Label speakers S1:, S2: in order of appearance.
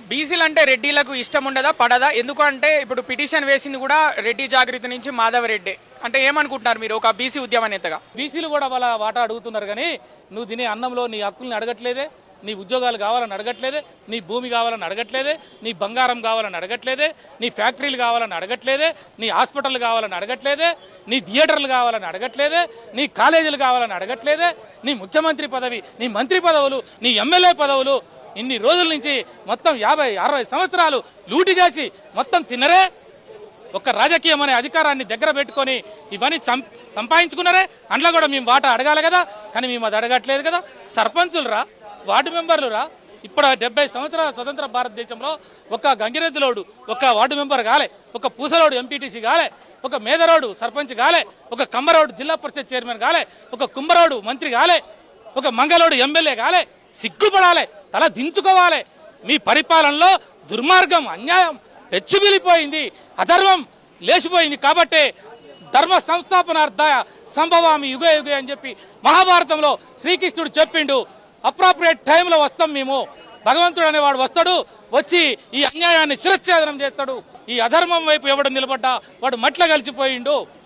S1: బీసీలు అంటే రెడ్డిలకు ఇష్టం ఉండదా పడదా? ఎందుకంటే ఇప్పుడు పిటిషన్ వేసింది కూడా రెడ్డి జాగృతి నుంచి మాధవరెడ్డి. అంటే ఏమనుకుంటున్నారు మీరు ఒక బీసీ ఉద్యమ నేతగా?
S2: బీసీలు కూడా వాళ్ళ వాటా అడుగుతున్నారు, కానీ నువ్వు తినే అన్నంలో నీ హక్కుల్ని అడగట్లేదే, నీ ఉద్యోగాలు కావాలని అడగట్లేదే, నీ భూమి కావాలని అడగట్లేదే, నీ బంగారం కావాలని అడగట్లేదే, నీ ఫ్యాక్టరీలు కావాలని అడగట్లేదే, నీ హాస్పిటల్ కావాలని అడగట్లేదే, నీ థియేటర్లు కావాలని అడగట్లేదే, నీ కాలేజీలు కావాలని అడగట్లేదే, నీ ముఖ్యమంత్రి పదవి, నీ మంత్రి పదవులు, నీ ఎమ్మెల్యే పదవులు ఇన్ని రోజుల నుంచి మొత్తం 50-60 సంవత్సరాలు లూటి చేసి మొత్తం తిన్నరే. ఒక రాజకీయం అనే అధికారాన్ని దగ్గర పెట్టుకొని ఇవన్నీ సంపాదించుకున్నారే. అందులో కూడా మేము వాటా అడగాలి కదా, కానీ మేము అది అడగట్లేదు కదా. సర్పంచులు రా, వార్డు మెంబర్లు రా. ఇప్పుడు 70 సంవత్సరాల స్వతంత్ర భారతదేశంలో ఒక గంగిరెద్దులోడు ఒక వార్డు మెంబర్ కాలే, ఒక పూసలోడు ఎంపీటీసీ కాలే, ఒక మేదరోడు సర్పంచ్ కాలే, ఒక కమ్మరోడు జిల్లా పరిషత్ చైర్మన్ కాలే, ఒక కుంభరోడు మంత్రి కాలే, ఒక మంగళోడు ఎమ్మెల్యే కాలే. సిగ్గుపడాలి, తల దించుకోవాలి. మీ పరిపాలనలో దుర్మార్గం, అన్యాయం పెచ్చిమిలిపోయింది, అధర్మం లేచిపోయింది. కాబట్టే ధర్మ సంస్థాపనార్థాయ సంభవామి యుగే యుగే అని చెప్పి మహాభారతంలో శ్రీకృష్ణుడు చెప్పిండు. అప్రాప్రియేట్ టైంలో వస్తాం మేము. భగవంతుడు అనేవాడు వస్తాడు, వచ్చి ఈ అన్యాయాన్ని శిరచ్ఛేదనం చేస్తాడు. ఈ అధర్మం వైపు ఎవడు నిలబడ్డా వాడు మట్ల కలిసిపోయిండు.